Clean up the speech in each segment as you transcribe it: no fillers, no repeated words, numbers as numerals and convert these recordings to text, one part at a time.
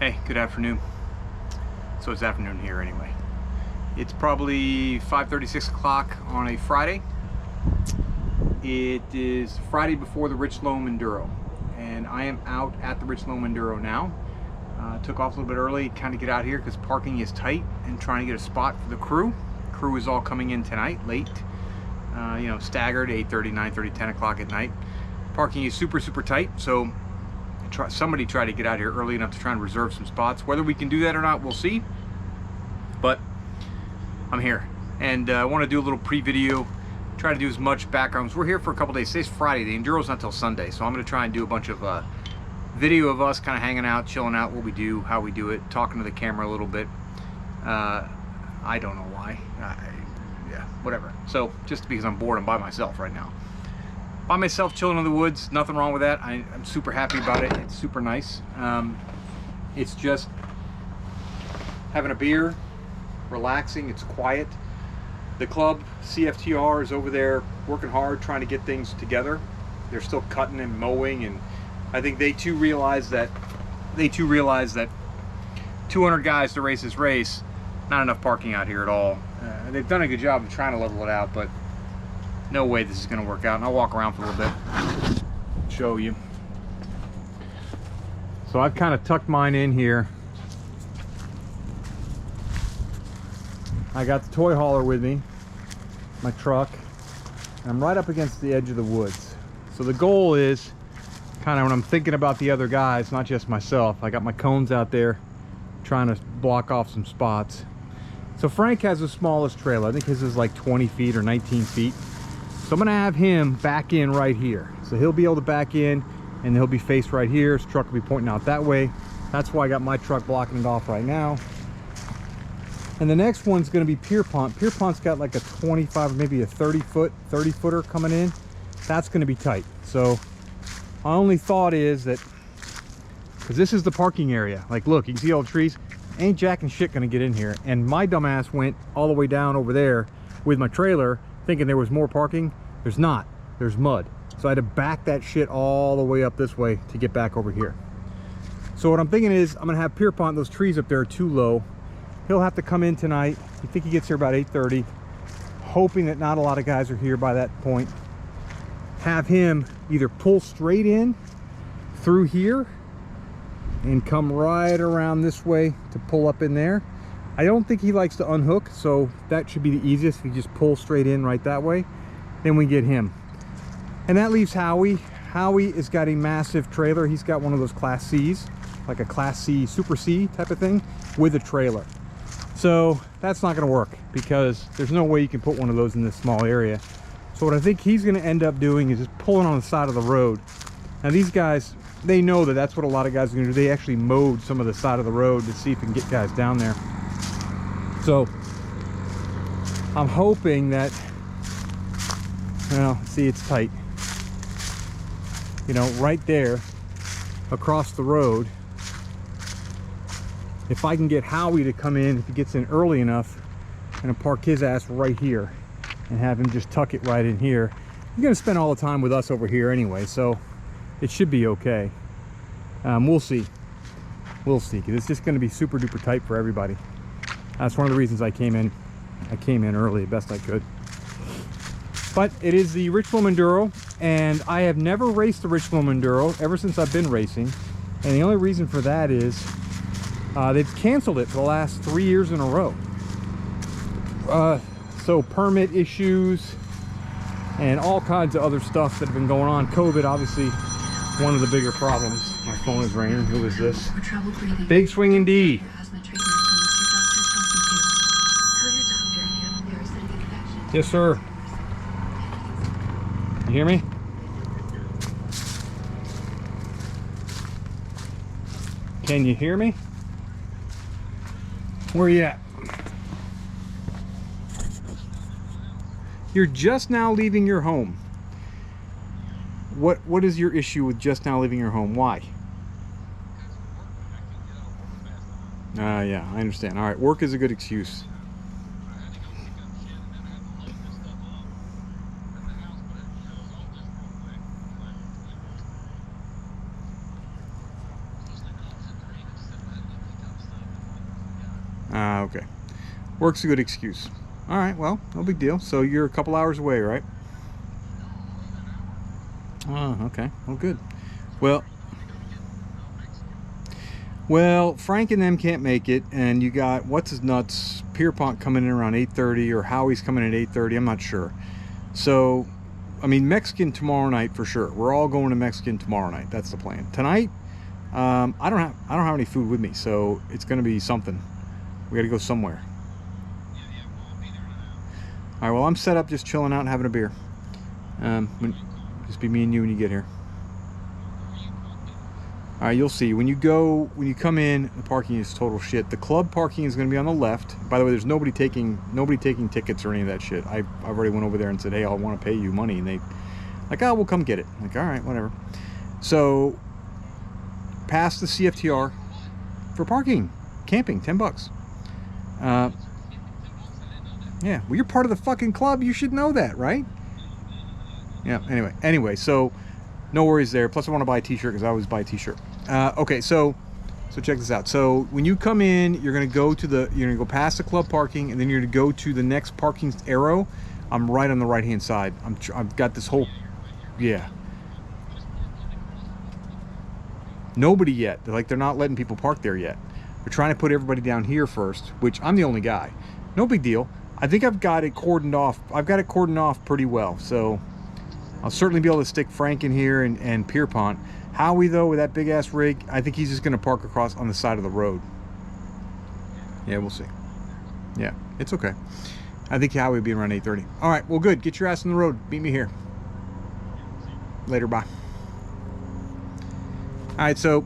Hey, good afternoon. So it's afternoon here anyway. It's probably 5:30, 6 o'clock on a Friday. It is Friday before the Richloam Enduro, and I am out at the Richloam Enduro now. Took off a little bit early, kind of get out here because parking is tight, and trying to get a spot for the crew. Crew is all coming in tonight, late. You know, staggered 8:30, 9:30, 10 o'clock at night. Parking is super tight, so somebody try to get out here early enough to try and reserve some spots. Whether we can do that or not, we'll see. But I'm here, and I want to do a little pre-video, try to do as much backgrounds. We're here for a couple days. Today's Friday. The Enduro's not till Sunday, so I'm going to try and do a bunch of video of us kind of hanging out, chilling out, what we do, how we do it, talking to the camera a little bit. I don't know why. Yeah, whatever. So just because I'm bored, I'm by myself right now. By myself, chilling in the woods. Nothing wrong with that. I'm super happy about it. It's super nice. It's just having a beer, relaxing. It's quiet. The club, CFTR, is over there working hard, trying to get things together. They're still cutting and mowing, and I think they too realize that 200 guys to race this race, not enough parking out here at all. They've done a good job of trying to level it out, but no way this is going to work out. And I'll walk around for a little bit, show you. So I've kind of tucked mine in here. I got the toy hauler with me, my truck, and I'm right up against the edge of the woods. So the goal is kind of, when I'm thinking about the other guys, not just myself, I got my cones out there trying to block off some spots. So Frank has the smallest trailer. I think his is like 20 feet or 19 feet. So I'm gonna have him back in right here. So he'll be able to back in, and he'll be faced right here. His truck will be pointing out that way. That's why I got my truck blocking it off right now. And the next one's gonna be Pierpont. Pierpont's got like a 25 or maybe a 30 footer coming in. That's gonna be tight. So my only thought is that, because this is the parking area, like look, you can see all the trees, ain't jack and shit gonna get in here. And my dumbass went all the way down over there with my trailer thinking there was more parking. There's not. There's mud. So I had to back that shit all the way up this way to get back over here. So what I'm thinking is I'm gonna have Pierpont, those trees up there are too low. He'll have to come in tonight. I think he gets here about 8:30, hoping that not a lot of guys are here by that point. Have him either pull straight in through here and come right around this way to pull up in there. I don't think he likes to unhook, so that should be the easiest. If he just pulls straight in right that way, then we get him. And that leaves Howie. Howie has got a massive trailer. He's got one of those Class C's, like a Class C, Super C type of thing with a trailer. So that's not gonna work because there's no way you can put one of those in this small area. So what I think he's gonna end up doing is just pulling on the side of the road. Now these guys, they know that that's what a lot of guys are gonna do. They actually mowed some of the side of the road to see if we can get guys down there. So I'm hoping that, well, see, it's tight. You know, right there across the road, if I can get Howie to come in, if he gets in early enough, I'm gonna park his ass right here and have him just tuck it right in here. He's gonna spend all the time with us over here anyway, so it should be okay. We'll see. We'll see, because it's just gonna be super duper tight for everybody. That's one of the reasons I came in early, best I could. But it is the Richloam Enduro, and I have never raced the Richloam Enduro ever since I've been racing. And the only reason for that is they've canceled it for the last 3 years in a row. So permit issues and all kinds of other stuff that have been going on. COVID, obviously, one of the bigger problems. My phone is ringing. Who is this? Big Swinging D. Yes, sir. You hear me? Can you hear me? Where you at? You're just now leaving your home. What is your issue with just now leaving your home? Why? Yeah, I understand. All right, work is a good excuse. Ah, okay. Work's a good excuse. All right, well, no big deal. So you're a couple hours away, right? Oh, okay. Well, good. Well, Frank and them can't make it, and you got what's his nuts, Pierpont coming in around 8:30, or Howie's coming at 8:30. I'm not sure. So, I mean, Mexican tomorrow night for sure. We're all going to Mexican tomorrow night. That's the plan. Tonight, I don't have any food with me, so it's going to be something. We got to go somewhere. All right. Well, I'm set up, just chilling out and having a beer. Just be me and you when you get here. All right, you'll see. When you come in, the parking is total shit. The club parking is going to be on the left. By the way, there's nobody taking tickets or any of that shit. I already went over there and said, hey, I want to pay you money, and they like, oh, we'll come get it. I'm like, all right, whatever. So, past the CFTR for parking, camping, $10. Yeah, well, you're part of the fucking club. You should know that, right? Yeah. Anyway, so. No worries there. Plus, I want to buy a t-shirt because I always buy a t-shirt. Okay, so check this out. So when you come in, you're gonna go past the club parking, and then you're gonna go to the next parking arrow. I'm right on the right-hand side. I've got this whole, yeah. Nobody yet. They're not letting people park there yet. They're trying to put everybody down here first, which I'm the only guy. No big deal. I think I've got it cordoned off. I've got it cordoned off pretty well. So. I'll certainly be able to stick Frank in here and Pierpont. Howie, though, with that big-ass rig, I think he's just going to park across on the side of the road. Yeah, we'll see. Yeah, it's okay. I think Howie will be around 8:30. All right, well, good. Get your ass on the road. Meet me here. Later, bye. All right, so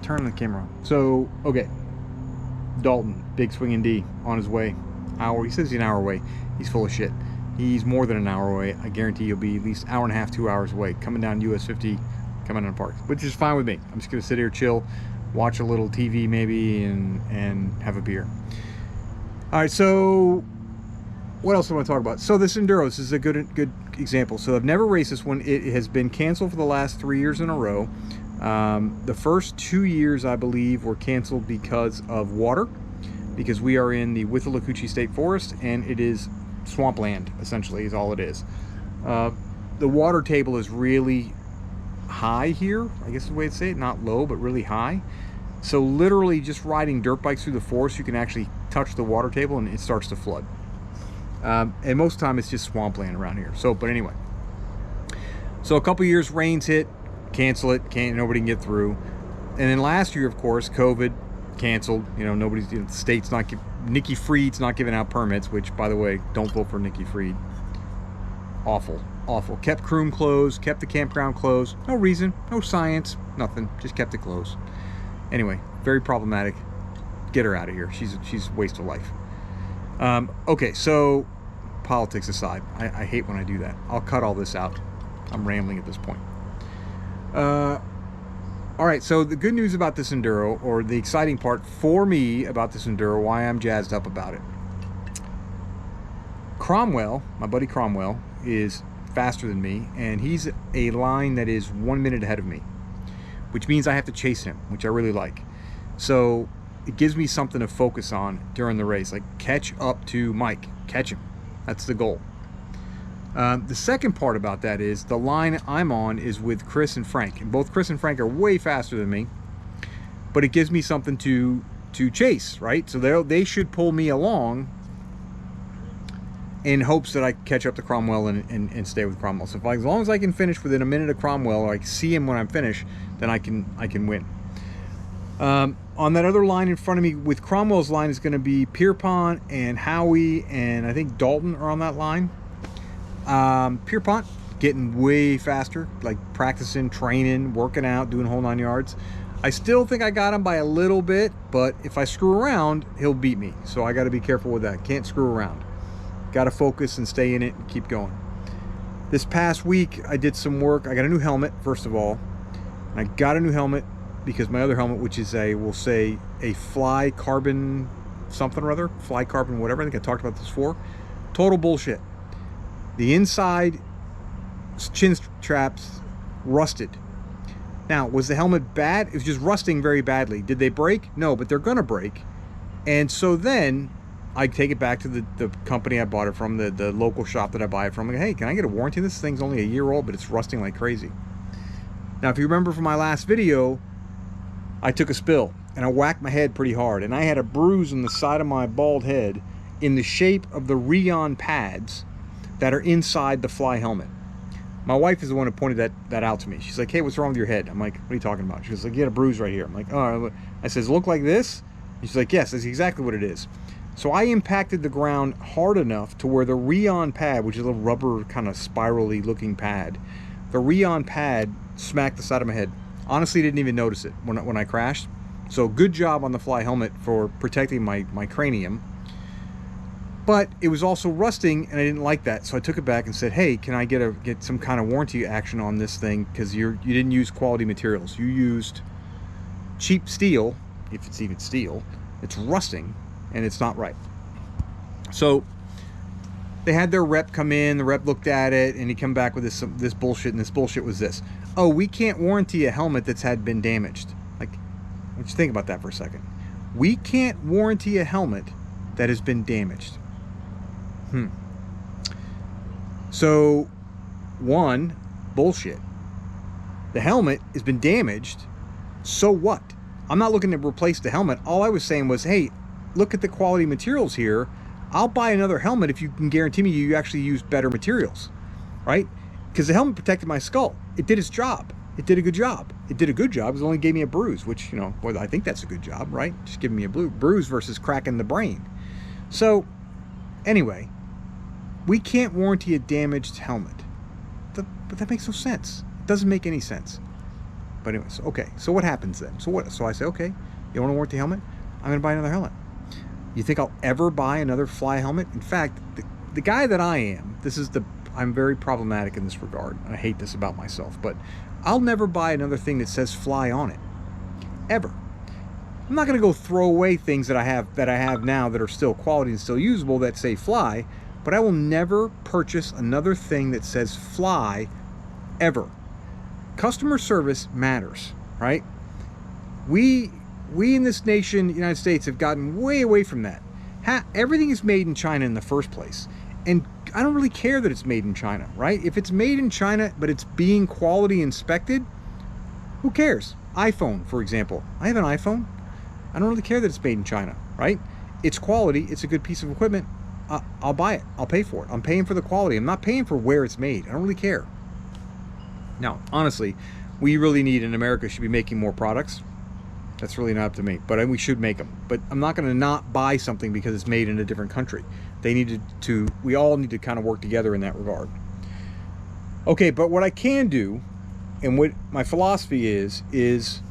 turn the camera on. So, okay. Dalton, big swinging D, on his way. He says he's an hour away. He's full of shit. He's more than an hour away. I guarantee you'll be at least an hour and a half, 2 hours away, coming down US 50, coming down the park, which is fine with me. I'm just gonna sit here, chill, watch a little TV maybe, and have a beer. All right, so what else do I want to talk about? So this Enduro, this is a good example. So I've never raced this one. It has been canceled for the last 3 years in a row. The first 2 years, I believe, were canceled because of water, because we are in the Withlacoochee State Forest, and it is swampland, essentially, is all it is. The water table is really high here, I guess is the way to say it. Not low, but really high. So literally just riding dirt bikes through the forest, you can actually touch the water table and it starts to flood. And most of the time it's just swampland around here. So, but anyway. So a couple years, rains hit, cancel it, nobody can get through. And then last year, of course, COVID, canceled. The state's not, Nikki Fried's not giving out permits, which, by the way, don't vote for Nikki Fried. Awful. Kept Croom closed, kept the campground closed. No reason, no science, nothing. Just kept it closed. Anyway, very problematic. Get her out of here. She's a waste of life. Okay, so politics aside, I hate when I do that. I'll cut all this out. I'm rambling at this point. All right, so the good news about this Enduro, or the exciting part for me about this Enduro, why I'm jazzed up about it. Cromwell, my buddy Cromwell, is faster than me, and he's a line that is 1 minute ahead of me, which means I have to chase him, which I really like. So it gives me something to focus on during the race, like catch up to Mike, catch him. That's the goal. The second part about that is the line I'm on is with Chris and Frank, and both Chris and Frank are way faster than me, but it gives me something to chase, right? So they should pull me along in hopes that I catch up to Cromwell and stay with Cromwell. So as long as I can finish within a minute of Cromwell, or I see him when I'm finished, then I can win. On that other line in front of me with Cromwell's line is going to be Pierpont and Howie, and I think Dalton are on that line. Pierpont getting way faster, like practicing, training, working out, doing whole 9 yards. I still think I got him by a little bit, but if I screw around, he'll beat me. So I got to be careful with that. Can't screw around. Got to focus and stay in it and keep going. This past week, I did some work. I got a new helmet, first of all. And I got a new helmet because my other helmet, which is we'll say a Fly Carbon something or other, Fly Carbon whatever, I think I talked about this before. Total bullshit. The inside chin straps rusted. Now, was the helmet bad? It was just rusting very badly. Did they break? No, but they're gonna break. And so then I take it back to the company I bought it from, the local shop that I buy it from. Like, hey, can I get a warranty? This thing's only a year old, but it's rusting like crazy. Now, if you remember from my last video, I took a spill and I whacked my head pretty hard, and I had a bruise on the side of my bald head in the shape of the Rheon pads that are inside the Fly helmet. My wife is the one who pointed that out to me. She's like, hey, what's wrong with your head? I'm like, what are you talking about? She was like, you had a bruise right here. I'm like, oh. I says, look like this? And she's like, yes, that's exactly what it is. So I impacted the ground hard enough to where the Rheon pad, which is a little rubber kind of spirally looking pad, the Rheon pad smacked the side of my head. Honestly, didn't even notice it when I crashed. So good job on the Fly helmet for protecting my cranium. But it was also rusting, and I didn't like that. So I took it back and said, hey, can I get some kind of warranty action on this thing? Because you didn't use quality materials. You used cheap steel, if it's even steel. It's rusting, and it's not right. So they had their rep come in. The rep looked at it, and he come back with this bullshit, and this bullshit was this. Oh, we can't warranty a helmet that's been damaged. Like, why don't you think about that for a second? We can't warranty a helmet that has been damaged. So, one, bullshit. The helmet has been damaged, so what? I'm not looking to replace the helmet. All I was saying was, hey, look at the quality materials here. I'll buy another helmet if you can guarantee me you actually used better materials, right? Because the helmet protected my skull. It did its job. It did a good job. It did a good job. It only gave me a bruise, which, you know, well, I think that's a good job, right? Just giving me a bruise versus cracking the brain. So, anyway, we can't warranty a damaged helmet. But that makes no sense. It doesn't make any sense. But anyways, okay. So what happens then? So I say, okay, you want to warranty helmet? I'm going to buy another helmet. You think I'll ever buy another Fly helmet? In fact, the guy that I am, I'm very problematic in this regard. I hate this about myself, but I'll never buy another thing that says Fly on it. Ever. I'm not going to go throw away things that I have now that are still quality and still usable that say Fly, but I will never purchase another thing that says Fly ever. Customer service matters, right? We in this nation, United States, have gotten way away from that. Everything is made in China in the first place. And I don't really care that it's made in China, right? If it's made in China, but it's being quality inspected, who cares? iPhone, for example. I have an iPhone. I don't really care that it's made in China, right? It's quality. It's a good piece of equipment. I'll buy it. I'll pay for it. I'm paying for the quality. I'm not paying for where it's made. I don't really care. Now, honestly, we really need, in America, should be making more products. That's really not up to me, but we should make them. But I'm not going to not buy something because it's made in a different country. We all need to kind of work together in that regard. Okay, but what I can do, and what my philosophy is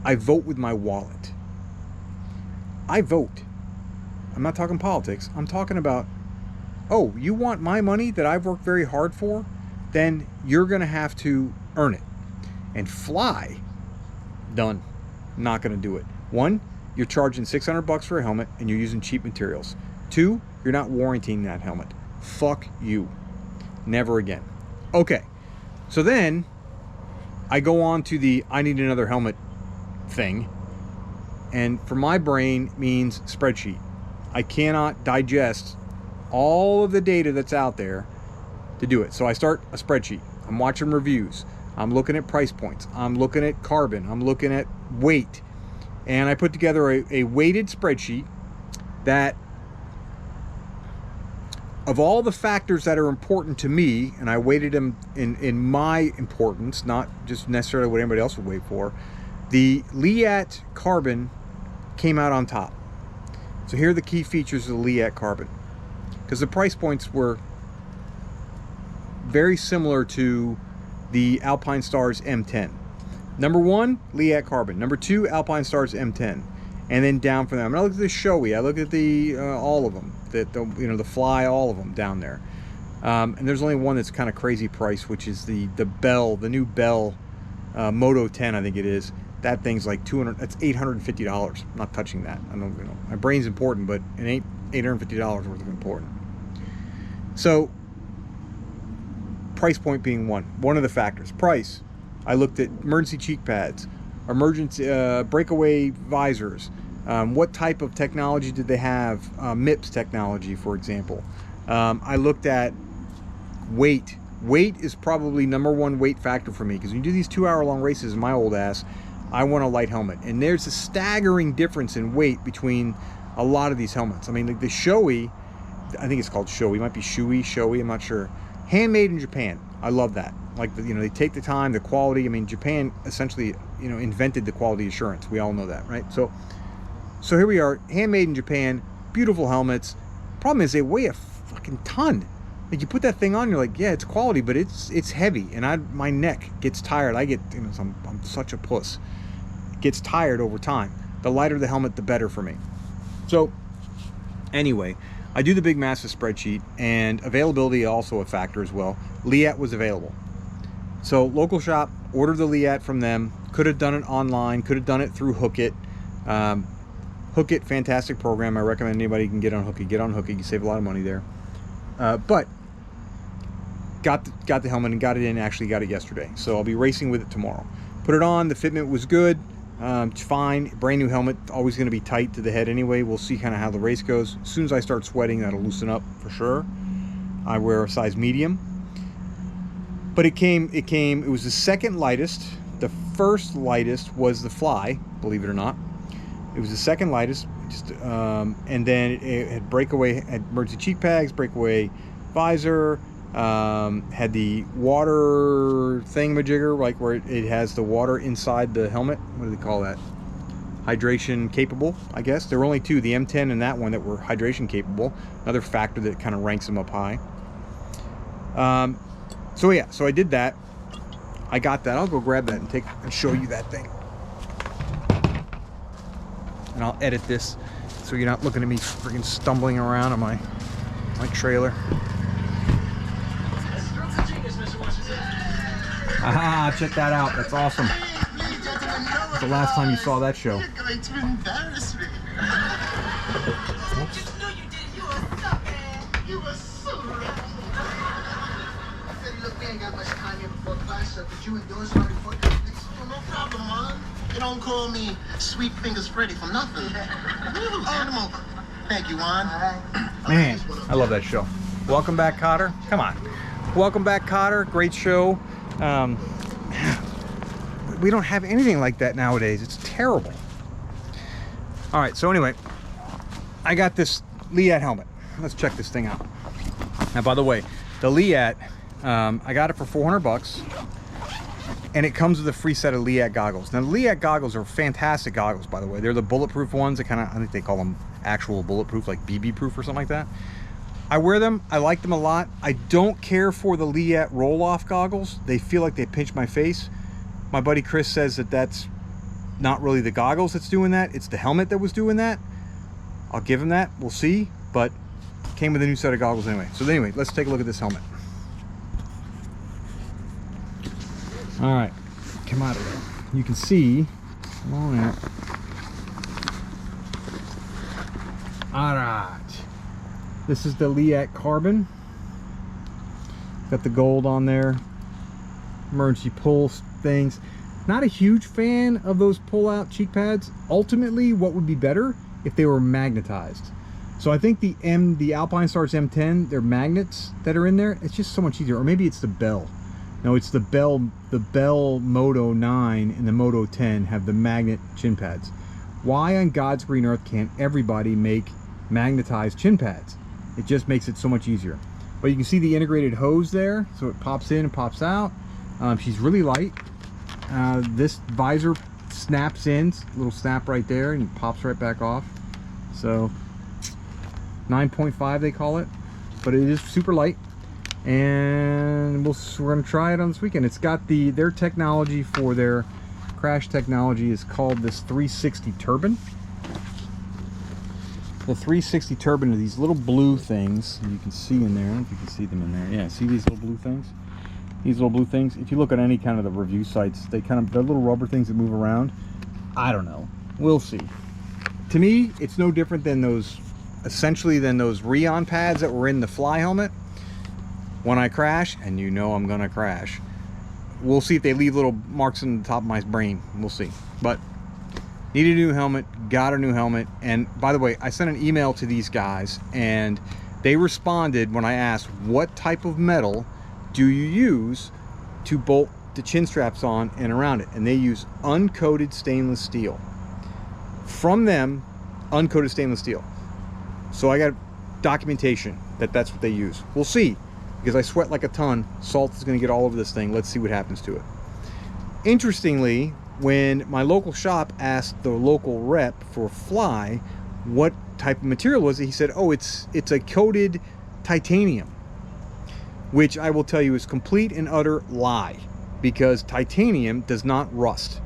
I vote with my wallet. I vote. I'm not talking politics. I'm talking about, oh, you want my money that I've worked very hard for? Then you're going to have to earn it. And Fly, done. Not going to do it. One, you're charging $600 for a helmet and you're using cheap materials. Two, you're not warranting that helmet. Fuck you. Never again. Okay. So then I go on to the I need another helmet thing. And for my brain means spreadsheet. I cannot digest all of the data that's out there to do it. So I start a spreadsheet. I'm watching reviews. I'm looking at price points. I'm looking at carbon. I'm looking at weight. And I put together a weighted spreadsheet that, of all the factors that are important to me, and I weighted them in my importance, not just necessarily what anybody else would wait for, the Leat carbon came out on top. So here are the key features of the Leat carbon. Because the price points were very similar to the Alpine Stars M10. Number one, Leat carbon. Number two, Alpine Stars M10. And then down from there. I'm gonna look at the Shoei. I look at the all of them. The Fly, all of them down there. And there's only one that's kind of crazy price, which is the Bell, the new Bell Moto 10, I think it is. That thing's like that's $850. I'm not touching that. I don't, my brain's important, but it ain't $850 worth of important. So, price point being one of the factors. Price. I looked at emergency cheek pads, emergency breakaway visors. What type of technology did they have? MIPS technology, for example. I looked at weight. Weight is probably #1 weight factor for me, because when you do these 2-hour-long races in my old ass, I want a light helmet. And there's a staggering difference in weight between a lot of these helmets. I mean, like the Shoei, I think it's called Shoei, it might be Shoei, I'm not sure. Handmade in Japan. I love that. Like, you know, they take the time, the quality. I mean, Japan essentially, you know, invented the quality assurance. We all know that, right? So here we are, handmade in Japan, beautiful helmets. Problem is they weigh a fucking ton. Like, you put that thing on, you're like, yeah, it's quality, but it's heavy, and my neck gets tired. I get, you know, I'm such a puss. It gets tired over time. The lighter the helmet, the better for me. So anyway, I do the big massive spreadsheet, and availability also a factor as well. Liat was available. So local shop, ordered the Liat from them. Could have done it online, could have done it through Hookit. Hookit, fantastic program. I recommend anybody can get on Hookit. Get on Hookit, you save a lot of money there. But got the helmet and got it in, actually got it yesterday. So I'll be racing with it tomorrow. Put it on, the fitment was good. It's fine. Brand new helmet, always going to be tight to the head anyway. We'll see kind of how the race goes. As soon as I start sweating, that'll loosen up for sure. I wear a size medium. But it was the second lightest. The first lightest was the Fly, believe it or not. It was the second lightest, and then it had breakaway, had emergency cheek pads, breakaway visor, had the water thingamajigger, like where it has the water inside the helmet. What do they call that? Hydration capable, I guess. There were only two, the M10 and that one, that were hydration capable. Another factor that kind of ranks them up high. So yeah, so I did that. I got that. I'll go grab that and show you that thing. And I'll edit this so you're not looking at me freaking stumbling around on my trailer. Aha, check that out. That's awesome. It's the last time you saw that show. You're going to embarrass me. Just knew you did. You a sucker. You were so right. I said, look, we ain't got much time here before class, so could you endorse my report? Oh, no problem, man. You don't call me Sweet Fingers Freddy for nothing. Animal. Thank you, Juan. Man, I love that show. Welcome back, Cotter. Come on. Welcome back, Cotter. Great show. We don't have anything like that nowadays. It's terrible. All right, so anyway, I got this Liat helmet. Let's check this thing out. Now, by the way, the Liat, I got it for $400, and it comes with a free set of Liat goggles. Now, the Liat goggles are fantastic goggles, by the way. They're the bulletproof ones. I think they call them actual bulletproof, like BB proof or something like that. I wear them. I like them a lot. I don't care for the Liat roll-off goggles. They feel like they pinch my face. My buddy Chris says that that's not really the goggles that's doing that. It's the helmet that was doing that. I'll give him that. We'll see. But came with a new set of goggles anyway. So anyway, let's take a look at this helmet. All right, come out of there. You can see. Come on out. All right. This is the Liat Carbon. Got the gold on there. Emergency pull things. Not a huge fan of those pull-out cheek pads. Ultimately, what would be better if they were magnetized? So I think the Alpine Stars M10, they're magnets that are in there. It's just so much easier. Or maybe it's the Bell. No, it's the Bell Moto 9 and the Moto 10 have the magnet chin pads. Why on God's green earth can't everybody make magnetized chin pads? It just makes it so much easier. But you can see the integrated hose there, so it pops in and pops out. She's really light. This visor snaps in, little snap right there, and it pops right back off. So 9.5 they call it, but it is super light. And we're gonna try it on this weekend. It's got their technology for their crash technology is called this 360 turbine. The 360 turbine are these little blue things you can see in there. I don't know if you can see them in there. Yeah, see these little blue things? These little blue things. If you look at any kind of the review sites, they're little rubber things that move around. I don't know. We'll see. To me, it's no different than those Rheon pads that were in the Fly helmet. When I crash, and you know I'm gonna crash, we'll see if they leave little marks in the top of my brain. We'll see. But needed a new helmet, got a new helmet. And by the way, I sent an email to these guys and they responded when I asked, what type of metal do you use to bolt the chin straps on and around it? And they use uncoated stainless steel. From them, uncoated stainless steel. So I got documentation that that's what they use. We'll see, because I sweat like a ton. Salt is going to get all over this thing. Let's see what happens to it. Interestingly, when my local shop asked the local rep for Fly what type of material was it, he said, oh, it's a coated titanium, which I will tell you is complete and utter lie, because titanium does not rust.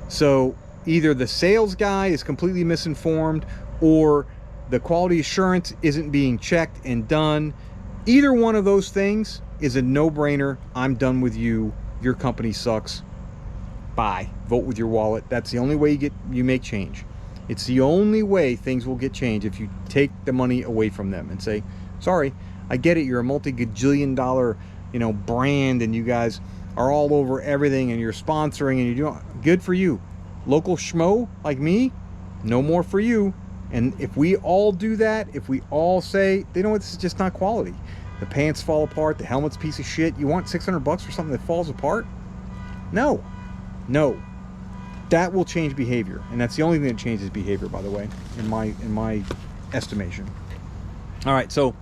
So either the sales guy is completely misinformed or the quality assurance isn't being checked and done. Either one of those things is a no-brainer. I'm done with you. Your company sucks. Bye. Vote with your wallet. That's the only way you make change. It's the only way things will get changed, if you take the money away from them and say, sorry, I get it, you're a multi-gajillion dollar, brand, and you guys are all over everything and you're sponsoring and you're doing good for you. Local schmo like me, no more for you. And if we all do that, if we all say, you know what, this is just not quality. The pants fall apart, the helmet's a piece of shit. You want $600 for something that falls apart? No. That will change behavior, and that's the only thing that changes behavior, by the way, in my estimation. All right, so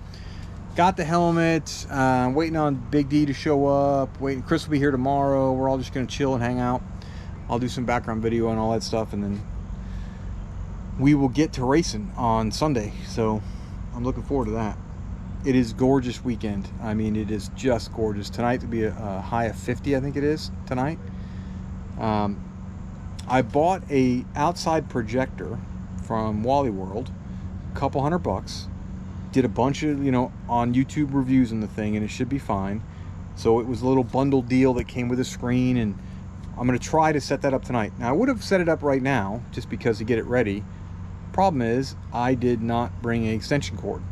got the helmet, waiting on Big D to show up, Chris will be here tomorrow. We're all just gonna chill and hang out. I'll do some background video and all that stuff, and then we will get to racing on Sunday. So I'm looking forward to that. It is gorgeous weekend. I mean, it is just gorgeous. Tonight will be a high of 50, I think it is tonight. I bought a outside projector from Wally World, a couple $100. Did a bunch of, on YouTube reviews on the thing, and it should be fine. So it was a little bundle deal that came with a screen, and I'm going to try to set that up tonight. Now, I would have set it up right now just because to get it ready. Problem is, I did not bring an extension cord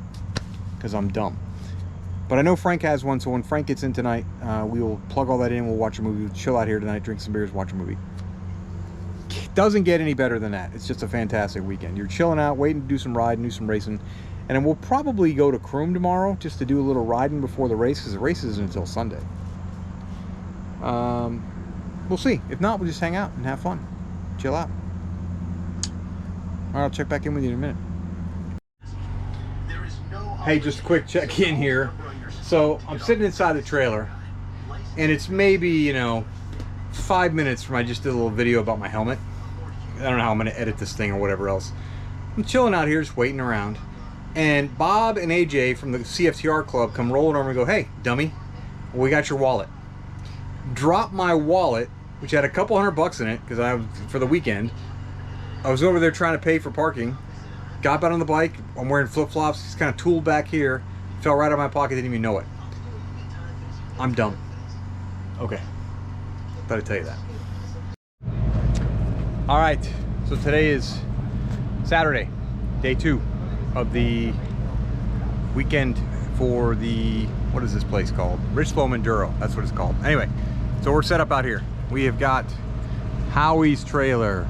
because I'm dumb. But I know Frank has one, so when Frank gets in tonight, we will plug all that in. We'll watch a movie. We'll chill out here tonight, drink some beers, watch a movie. Doesn't get any better than that. It's just a fantastic weekend. You're chilling out, waiting to do some riding, do some racing. And then we'll probably go to Croom tomorrow just to do a little riding before the race, because the race isn't until Sunday. We'll see. If not, we'll just hang out and have fun. Chill out. All right, I'll check back in with you in a minute. Hey, just a quick check-in here. So I'm sitting inside the trailer, and it's maybe, 5 minutes from I just did a little video about my helmet. I don't know how I'm going to edit this thing or whatever else. I'm chilling out here, just waiting around. And Bob and AJ from the CFTR club come rolling over and go, hey, dummy, we got your wallet. Drop my wallet, which had a couple $100 in it, because for the weekend. I was over there trying to pay for parking. Got back on the bike. I'm wearing flip-flops. Just kind of tooled back here. Fell right out of my pocket. Didn't even know it. I'm dumb. Okay. Thought I'd tell you that. All right. So today is Saturday, day 2 of the weekend for the, what is this place called? Richloam Enduro. That's what it's called. Anyway, so we're set up out here. We have got Howie's trailer.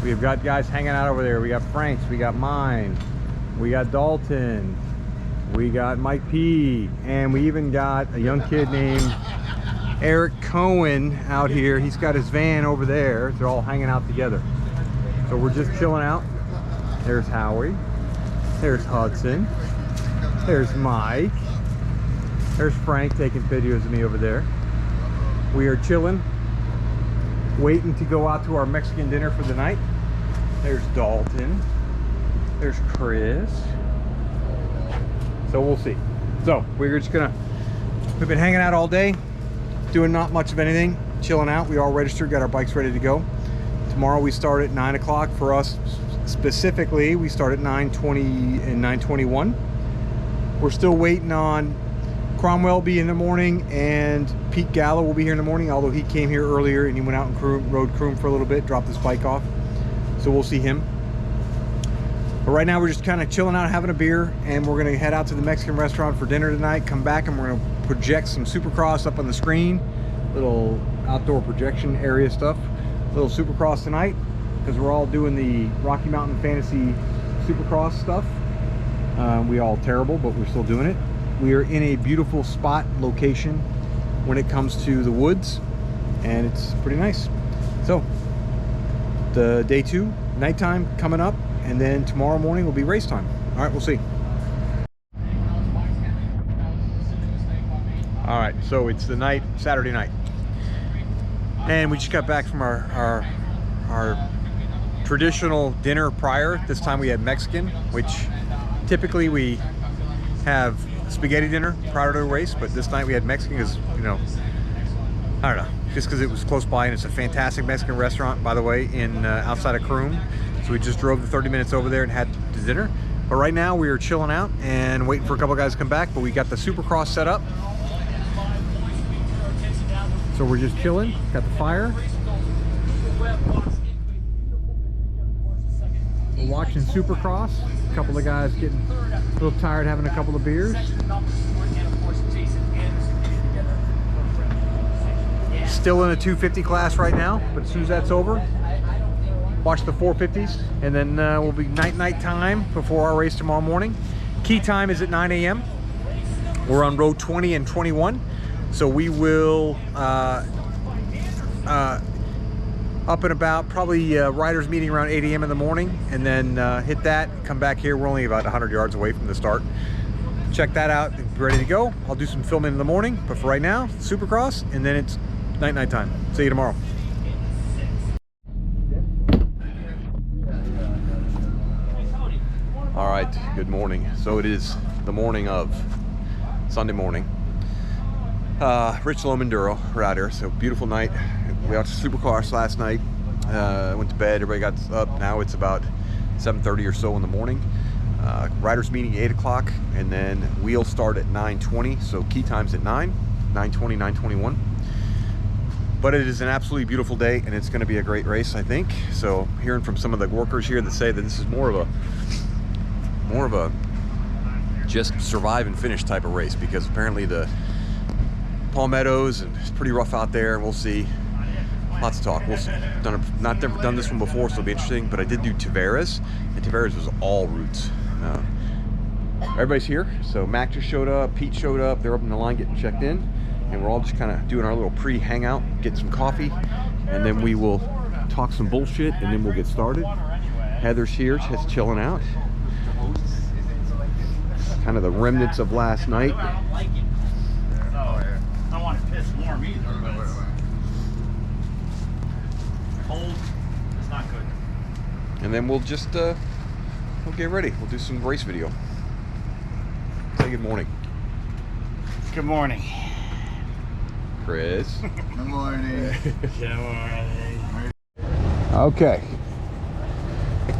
We have got guys hanging out over there. We got Frank's, we got mine, we got Dalton, we got Mike P, and we even got a young kid named Eric Cohen out here. He's got his van over there. They're all hanging out together. So we're just chilling out. There's Howie, there's Hudson, there's Mike, there's Frank taking videos of me over there. We are chilling, waiting to go out to our Mexican dinner for the night. There's Dalton, there's Chris. So we'll see. So we're just we've been hanging out all day, doing not much of anything, chilling out. We all registered, got our bikes ready to go. Tomorrow we start at 9 o'clock. For us specifically, we start at 9:20 and 9:21. We're still waiting on Cromwell will be in the morning, and Pete Gallo will be here in the morning, although he came here earlier and he went out and rode Croom for a little bit, dropped his bike off. So we'll see him. But right now we're just kind of chilling out, having a beer, and we're going to head out to the Mexican restaurant for dinner tonight, come back, and we're going to project some Supercross up on the screen. little outdoor projection area stuff. Little Supercross tonight because we're all doing the Rocky Mountain Fantasy Supercross stuff. We all terrible, but we're still doing it. We are in a beautiful spot location when it comes to the woods, and it's pretty nice. So the day 2, nighttime coming up, and then tomorrow morning will be race time. All right, we'll see. All right, so it's the night, Saturday night, and we just got back from our traditional dinner prior. This time we had Mexican, which typically we have spaghetti dinner prior to the race, but this night we had Mexican because, you know, I don't know, just because it was close by, and it's a fantastic Mexican restaurant, by the way, in outside of Croom. So we just drove the 30 minutes over there and had the dinner. But right now we are chilling out and waiting for a couple guys to come back, but we got the Supercross set up. So we're just chilling, got the fire. We're watching Supercross. A couple of guys getting a little tired having a couple of beers. Still in a 250 class right now, but as soon as that's over, watch the 450s, and then we'll be night time before our race tomorrow morning. Key time is at 9 a.m. We're on row 20 and 21, so we will up and about, probably riders meeting around 8 a.m. in the morning, and then hit that, come back here. We're only about 100 yards away from the start. Check that out, ready to go. I'll do some filming in the morning, but for right now, Supercross, and then it's night time. See you tomorrow. All right, good morning. So it is the morning of Sunday morning. Richloam Enduro, we're out here. So beautiful night. We watched Supercross last night. Went to bed, everybody got up. Now it's about 7:30 or so in the morning. Riders meeting 8 o'clock, and then wheels start at 9:20. So key time's at 9:20, 9:21. But it is an absolutely beautiful day, and it's going to be a great race, I think. So hearing from some of the workers here that say that this is more of a just survive and finish type of race, because apparently the palmettos, and it's pretty rough out there. We'll see. Lots of talk. We'll see. Not never done this one before, so it'll be interesting. But I did do Tavares, and Tavares was all roots. Everybody's here. So Mac just showed up. Pete showed up. They're up in the line getting checked in. And we're all just kind of doing our little pre-hangout, get some coffee, and then we will talk some bullshit, and then we'll get started. Heather's here, just chilling out. Kind of the remnants of last night. I don't want to piss warm either. Cold, it's not good. And then we'll just we'll get ready. We'll do some race video. Say good morning. Good morning. Chris. Good morning. Good morning. Okay.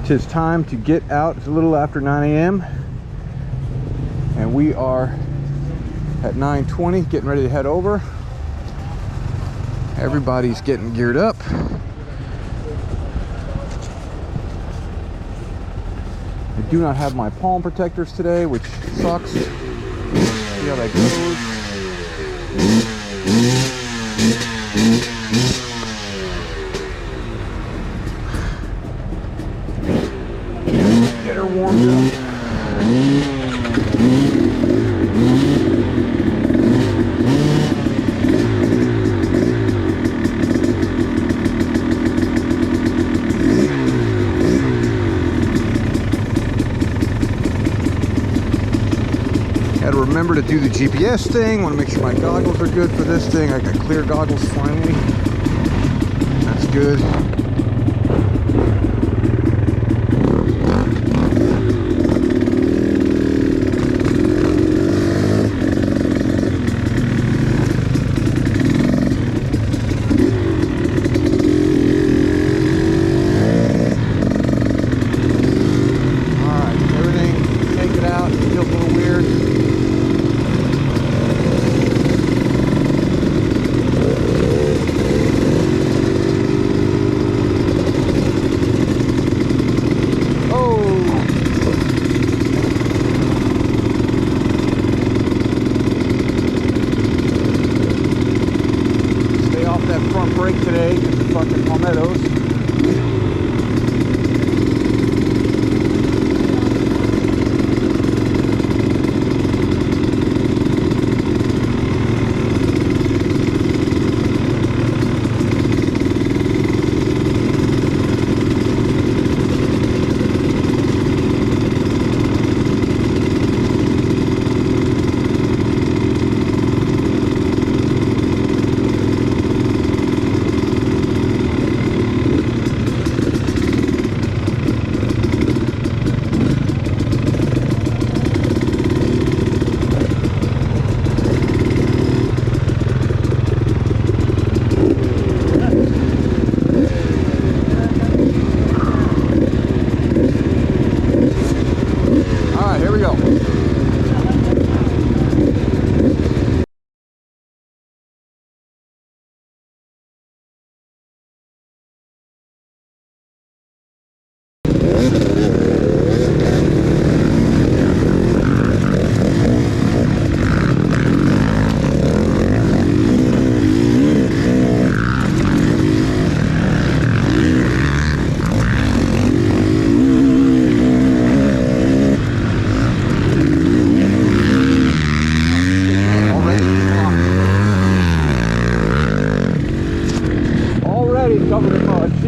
Tis time to get out. It's a little after 9 a.m. and we are at 9:20, getting ready to head over. Everybody's getting geared up. I do not have my palm protectors today, which sucks. See how that goes. Get her warmed up. Gotta remember to do the GPS thing. Want to make sure my goggles are good for this thing. I got clear goggles finally. That's good.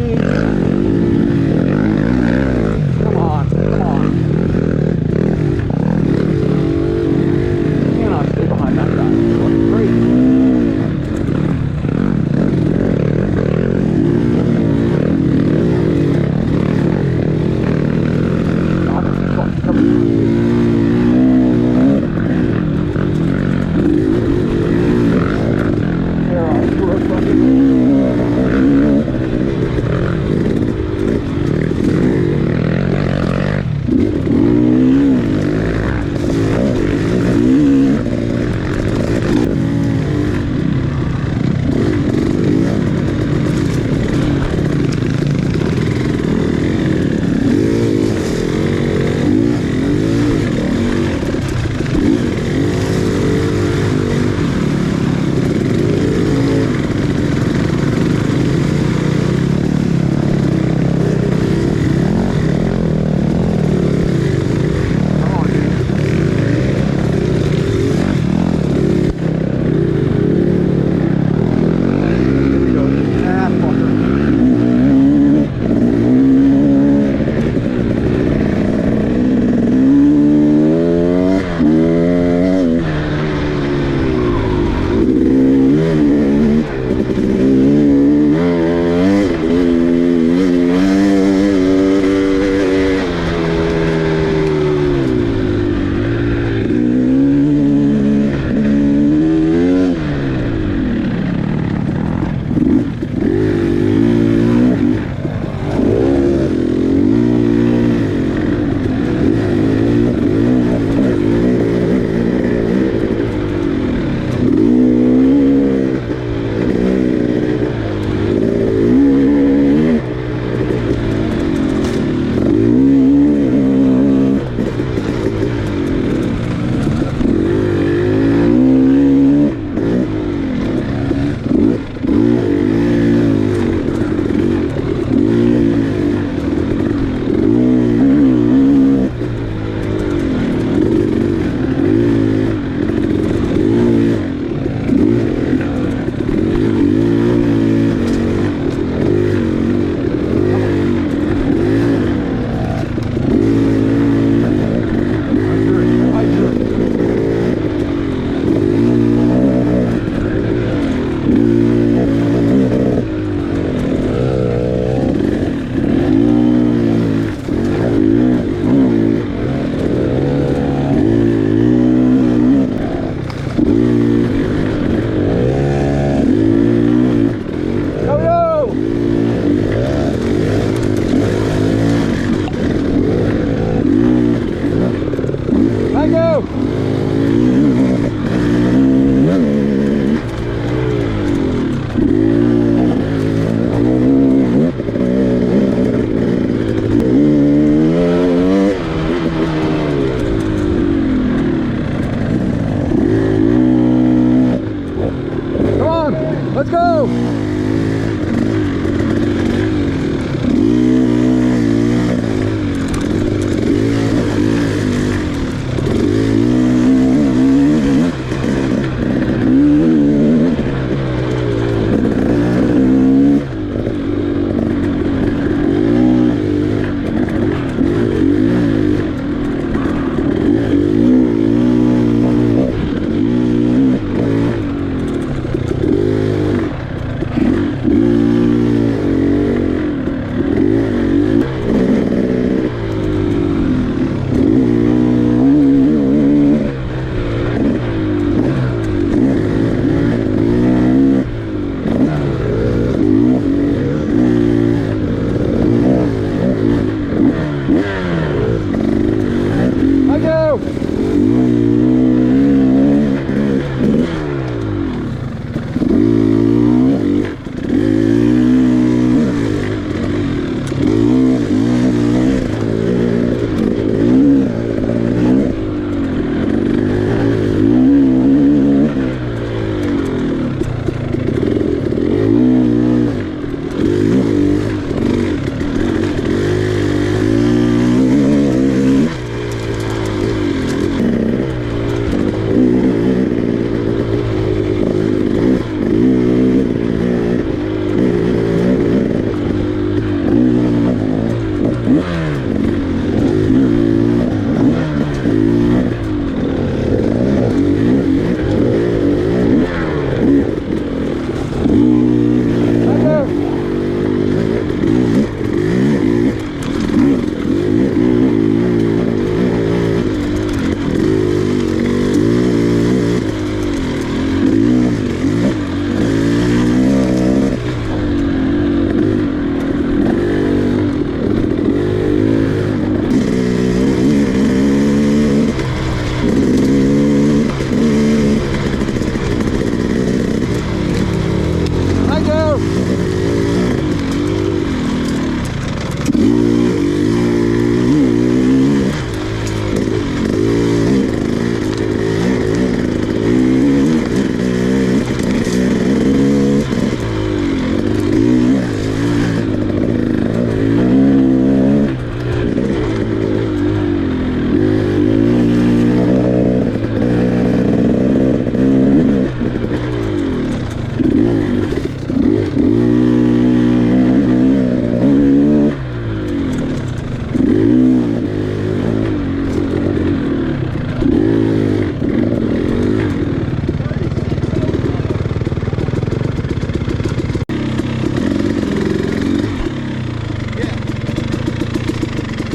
please. Come on, come on. You cannot stay behind that guy. It's fucking crazy.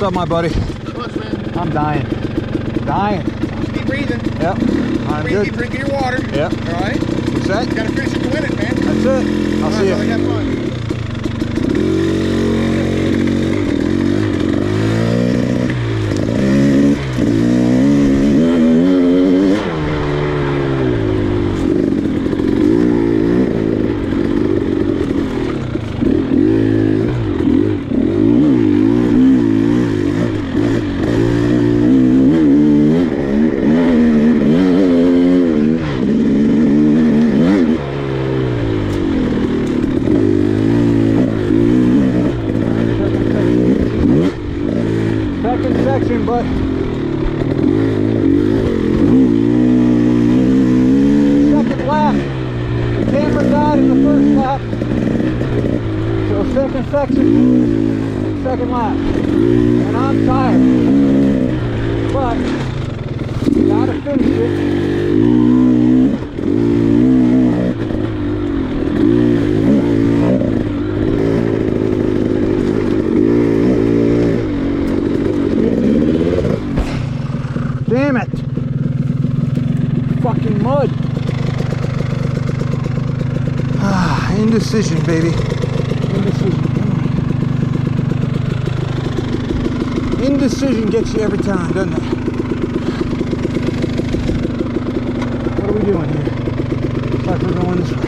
What's up, my buddy? What's man? I'm dying. Dying. Keep breathing. Yep. I'm Keep good. drinking your water. Yep. All right. What's that? You gotta finish it to win it, man. That's it. I'll see you. Have fun. Second section, but second lap. The camera died in the first lap. So second section, second lap. And I'm tired. But gotta finish it. Damn it! Fucking mud. Ah, indecision, baby. Indecision. Indecision gets you every time, doesn't it? What are we doing here? Looks like we're going this way.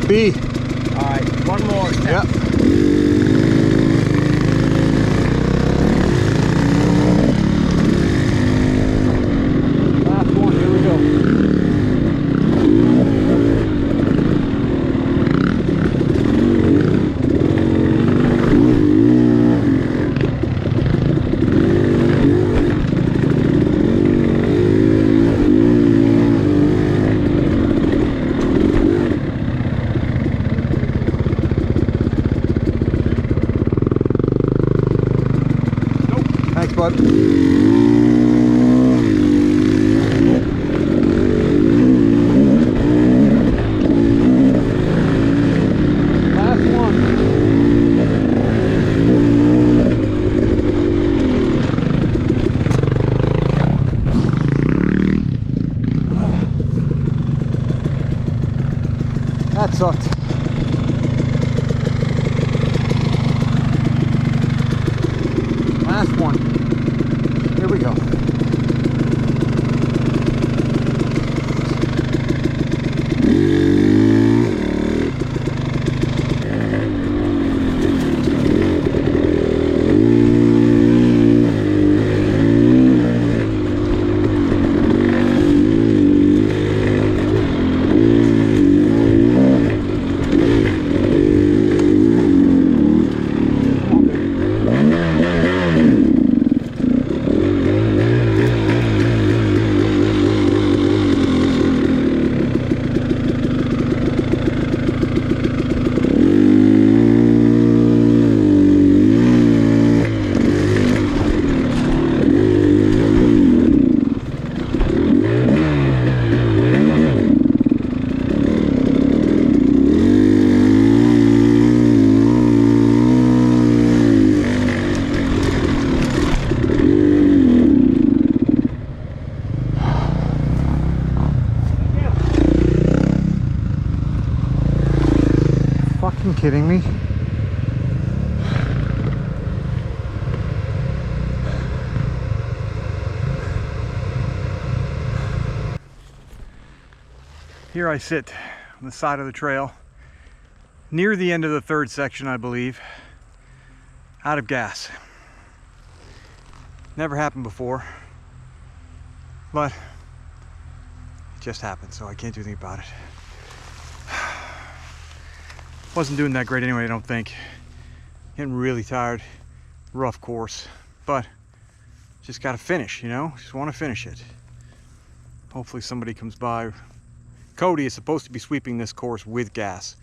B. All right. One more. Yep. Last one. Here we go. Thanks, bud. Last one. That sucked. Last one. Here we go. Fucking kidding me? Here I sit on the side of the trail, near the end of the third section, I believe, out of gas. Never happened before, but it just happened, so I can't do anything about it. Wasn't doing that great anyway, I don't think. Getting really tired. Rough course, but just gotta finish, you know? Just want to finish it. Hopefully somebody comes by. Cody is supposed to be sweeping this course with gas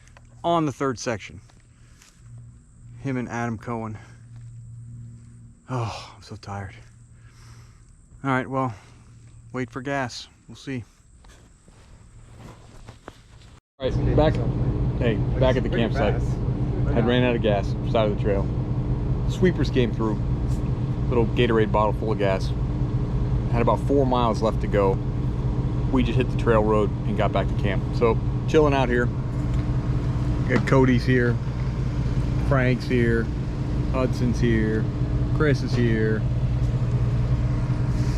on the 3rd section. Him and Adam Cohen. Oh, I'm so tired. All right, well, wait for gas. We'll see. All right, back at the campsite. I'd ran out of gas, side of the trail. Sweepers came through. Little Gatorade bottle full of gas. Had about 4 miles left to go. We just hit the trail road and got back to camp. So chilling out here. Got Cody's here, Frank's here, Hudson's here, Chris is here.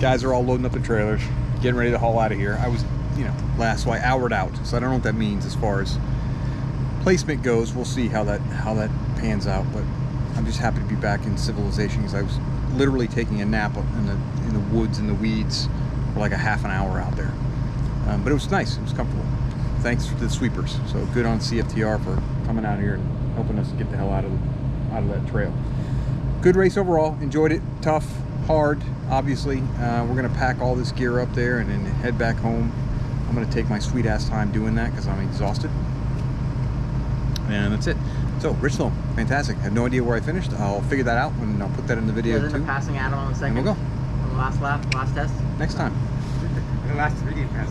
Guys are all loading up the trailers, getting ready to haul out of here. I was, you know, last, so I houred out. So I don't know what that means as far as placement goes. We'll see how that pans out. But I'm just happy to be back in civilization, because I was literally taking a nap in the woods and the weeds for like a half an hour out there. But it was nice. It was comfortable. Thanks to the sweepers. So good on CFTR for coming out here and helping us get the hell out of that trail. Good race overall. Enjoyed it. Tough, hard, obviously. We're gonna pack all this gear up there and then head back home. I'm gonna take my sweet ass time doing that because I'm exhausted. And that's it. So Richloam, fantastic. I have no idea where I finished. I'll figure that out and I'll put that in the video too. Passing Adam on the second. And we'll go. On the last lap, last test. Next time. The last video pass.